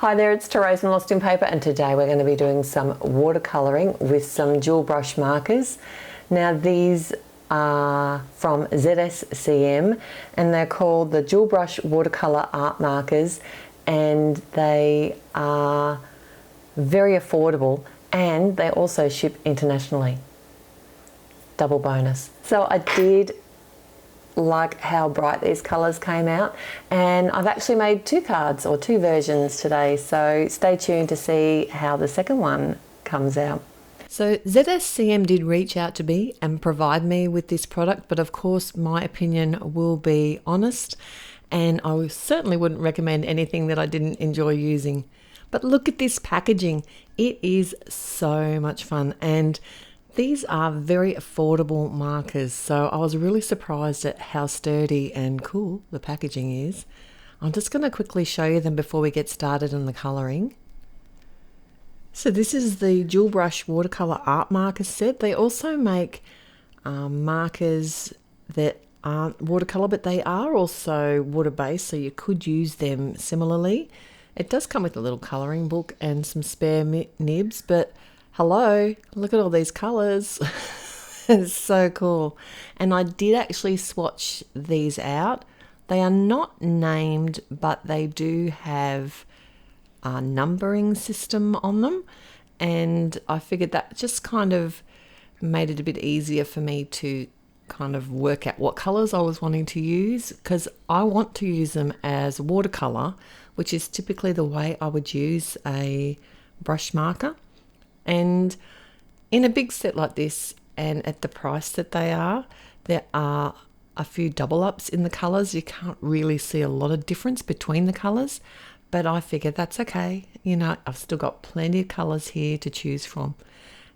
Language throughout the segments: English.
Hi there, it's Therese from Lostinpaper, and today we're going to be doing some watercolouring with some dual brush markers. Now these are from ZSCM and they're called the dual brush watercolour art markers, and they are very affordable and they also ship internationally. Double bonus. So I did like how bright these colours came out, and I've actually made two cards or two versions today, so stay tuned to see how the second one comes out. So ZSCM did reach out to me and provide me with this product, but of course my opinion will be honest, and I certainly wouldn't recommend anything that I didn't enjoy using. But look at this packaging, it is so much fun, and these are very affordable markers, so I was really surprised at how sturdy and cool the packaging is. I'm just going to quickly show you them before we get started on the colouring. So this is the dual brush watercolour art marker set. They also make markers that aren't watercolour, but they are also water-based, so you could use them similarly. It does come with a little colouring book and some spare nibs, but hello, look at all these colours. It's so cool. And I did actually swatch these out. They are not named, but they do have a numbering system on them. And I figured that just kind of made it a bit easier for me to kind of work out what colours I was wanting to use, because I want to use them as watercolour, which is typically the way I would use a brush marker. And in a big set like this, and at the price that they are, there are a few double ups in the colours. You can't really see a lot of difference between the colours, but I figured that's okay. You know, I've still got plenty of colours here to choose from,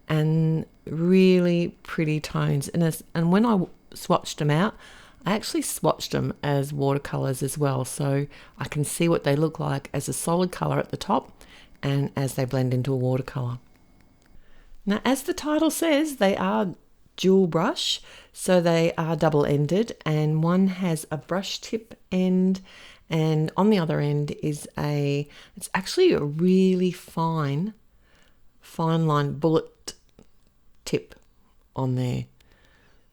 and really pretty tones. And when I swatched them out, I actually swatched them as watercolours as well, so I can see what they look like as a solid colour at the top and as they blend into a watercolour. Now, as the title says, they are dual brush, so they are double-ended, and one has a brush tip end, and on the other end is it's actually a really fine line bullet tip on there.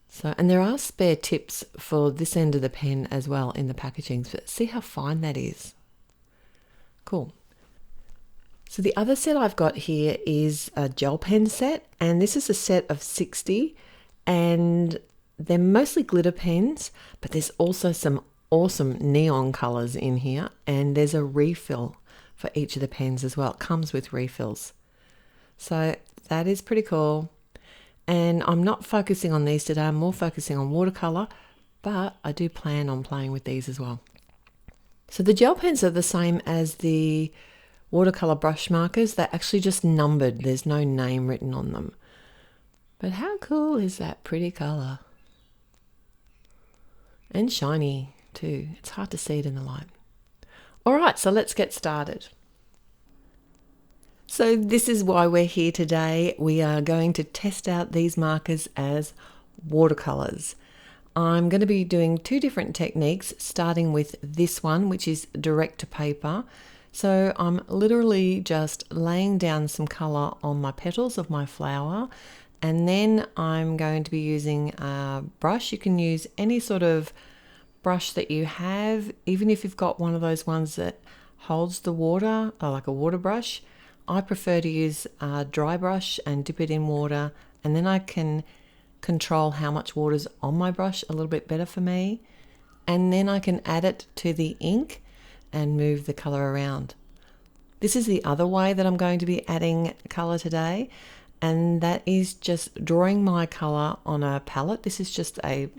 So, and there are spare tips for this end of the pen as well in the packaging, so see how fine that is. Cool. So the other set I've got here is a gel pen set, and this is a set of 60, and they're mostly glitter pens, but there's also some awesome neon colours in here, and there's a refill for each of the pens as well. It comes with refills. So that is pretty cool. And I'm not focusing on these today, I'm more focusing on watercolour, but I do plan on playing with these as well. So the gel pens are the same as the watercolour brush markers. They're actually just numbered, there's no name written on them. But how cool is that pretty colour? And shiny too, it's hard to see it in the light. Alright, so let's get started. So this is why we're here today. We are going to test out these markers as watercolours. I'm going to be doing two different techniques, starting with this one, which is direct to paper. So I'm literally just laying down some colour on my petals of my flower, and then I'm going to be using a brush. You can use any sort of brush that you have, even if you've got one of those ones that holds the water, like a water brush. I prefer to use a dry brush and dip it in water, and then I can control how much water's on my brush a little bit better for me. And then I can add it to the ink and move the colour around. This is the other way that I'm going to be adding colour today, and that is just drawing my colour on a palette. This is just a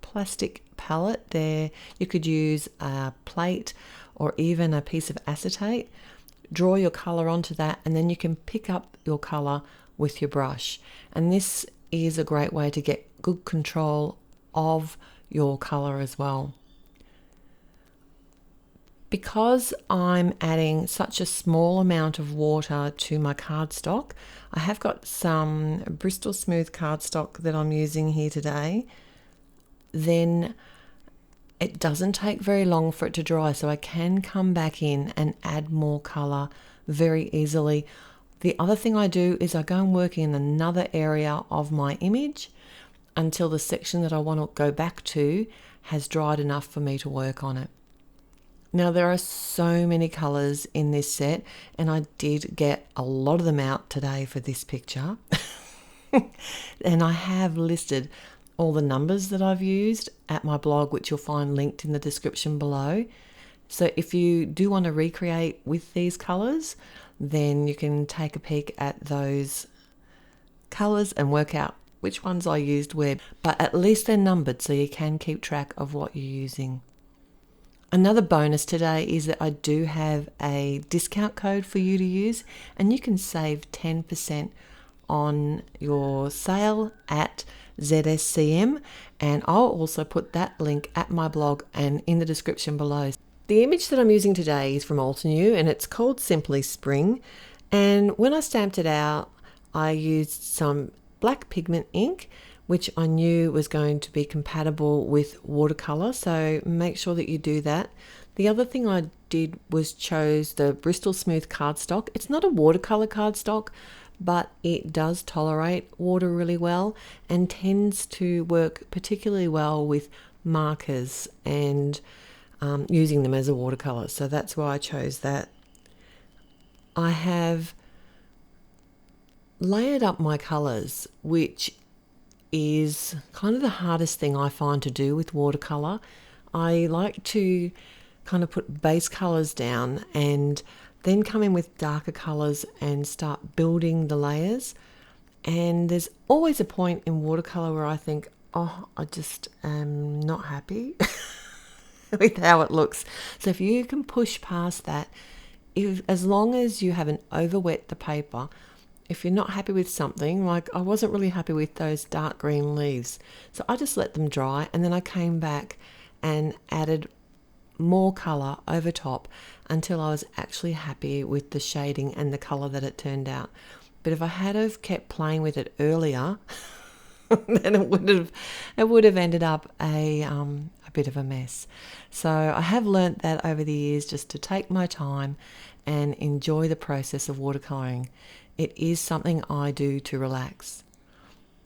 plastic palette there. You could use a plate or even a piece of acetate. Draw your colour onto that, and then you can pick up your colour with your brush. And this is a great way to get good control of your colour as well. Because I'm adding such a small amount of water to my cardstock, I have got some Bristol Smooth cardstock that I'm using here today. Then it doesn't take very long for it to dry, so I can come back in and add more colour very easily. The other thing I do is I go and work in another area of my image until the section that I want to go back to has dried enough for me to work on it. Now there are so many colours in this set, and I did get a lot of them out today for this picture. And I have listed all the numbers that I've used at my blog, which you'll find linked in the description below. So if you do want to recreate with these colours, then you can take a peek at those colours and work out which ones I used where. But at least they're numbered so you can keep track of what you're using. Another bonus today is that I do have a discount code for you to use, and you can save 10% on your sale at ZSCM, and I'll also put that link at my blog and in the description below. The image that I'm using today is from Altenew, and it's called Simply Spring, and when I stamped it out I used some black pigment ink, which I knew was going to be compatible with watercolour, so make sure that you do that. The other thing I did was chose the Bristol Smooth cardstock. It's not a watercolour cardstock, but it does tolerate water really well and tends to work particularly well with markers and using them as a watercolour, so that's why I chose that. I have layered up my colours, which is kind of the hardest thing I find to do with watercolour. I like to kind of put base colours down and then come in with darker colours and start building the layers. And there's always a point in watercolour where I think, oh, I just am not happy with how it looks. So if you can push past that, as long as you haven't overwet the paper, if you're not happy with something, like I wasn't really happy with those dark green leaves, so I just let them dry, and then I came back and added more colour over top until I was actually happy with the shading and the colour that it turned out. But if I had have kept playing with it earlier, then it would have ended up a bit of a mess. So I have learnt that over the years, just to take my time and enjoy the process of watercolouring. It is something I do to relax.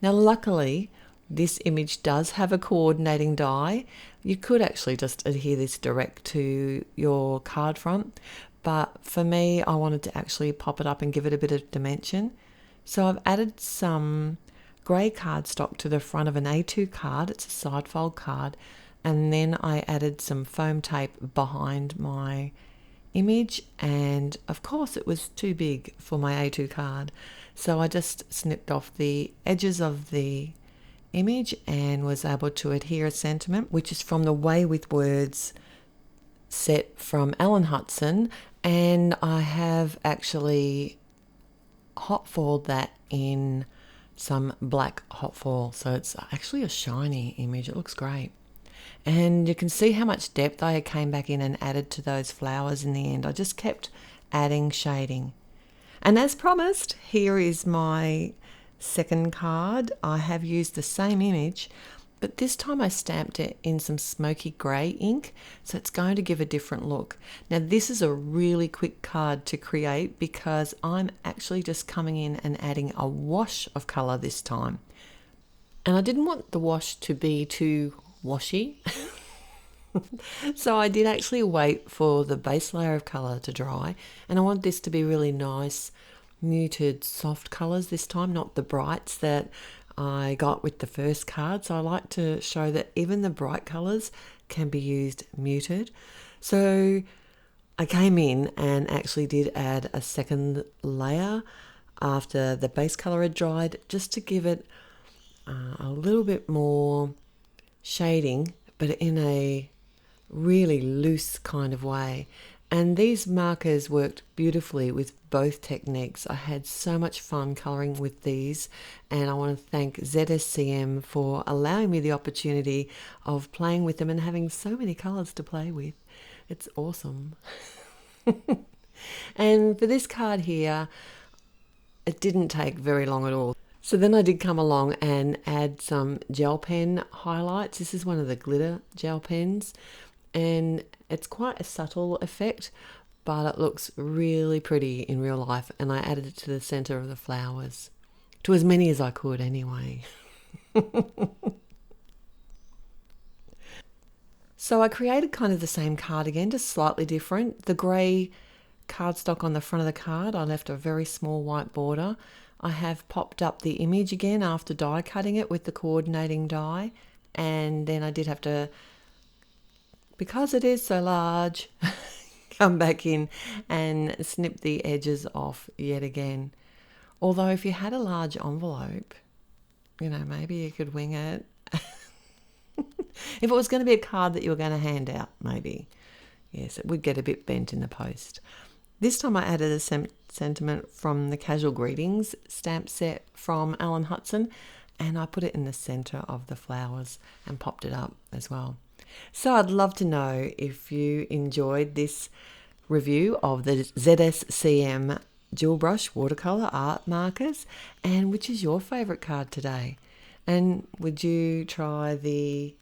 Now luckily this image does have a coordinating die. You could actually just adhere this direct to your card front, but for me I wanted to actually pop it up and give it a bit of dimension. So I've added some grey cardstock to the front of an A2 card, it's a side fold card, and then I added some foam tape behind my image, and of course it was too big for my A2 card, so I just snipped off the edges of the image and was able to adhere a sentiment, which is from the Way with Words set from Alan Hudson, and I have actually hot foiled that in some black hot foil, so it's actually a shiny image. It looks great. And you can see how much depth I came back in and added to those flowers in the end. I just kept adding shading. And as promised, here is my second card. I have used the same image, but this time I stamped it in some smoky grey ink, so it's going to give a different look. Now this is a really quick card to create because I'm actually just coming in and adding a wash of colour this time. And I didn't want the wash to be too washy. So I did actually wait for the base layer of colour to dry, and I want this to be really nice, muted, soft colours this time, not the brights that I got with the first card. So I like to show that even the bright colours can be used muted. So I came in and actually did add a second layer after the base colour had dried, just to give it a little bit more shading, but in a really loose kind of way. And these markers worked beautifully with both techniques. I had so much fun colouring with these, and I want to thank ZSCM for allowing me the opportunity of playing with them and having so many colours to play with. It's awesome. And for this card here, it didn't take very long at all. So then I did come along and add some gel pen highlights. This is one of the glitter gel pens, and it's quite a subtle effect, but it looks really pretty in real life, and I added it to the center of the flowers, to as many as I could anyway. So I created kind of the same card again, just slightly different. The grey cardstock on the front of the card, I left a very small white border. I have popped up the image again after die cutting it with the coordinating die, and then I did have to, because it is so large, come back in and snip the edges off yet again. Although if you had a large envelope, you know, maybe you could wing it. If it was going to be a card that you were going to hand out, maybe. Yes, it would get a bit bent in the post. This time I added a sentiment from the Casual Greetings stamp set from Alan Hudson, and I put it in the center of the flowers and popped it up as well. So I'd love to know if you enjoyed this review of the ZSCM Dual Brush Watercolour Art Markers, and which is your favourite card today. And would you try the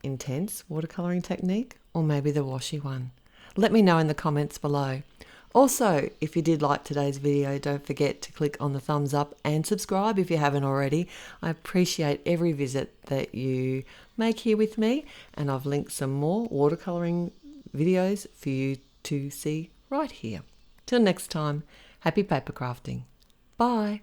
intense watercolouring technique or maybe the washy one? Let me know in the comments below. Also, if you did like today's video, don't forget to click on the thumbs up and subscribe if you haven't already. I appreciate every visit that you make here with me, and I've linked some more watercolouring videos for you to see right here. Till next time, happy paper crafting. Bye.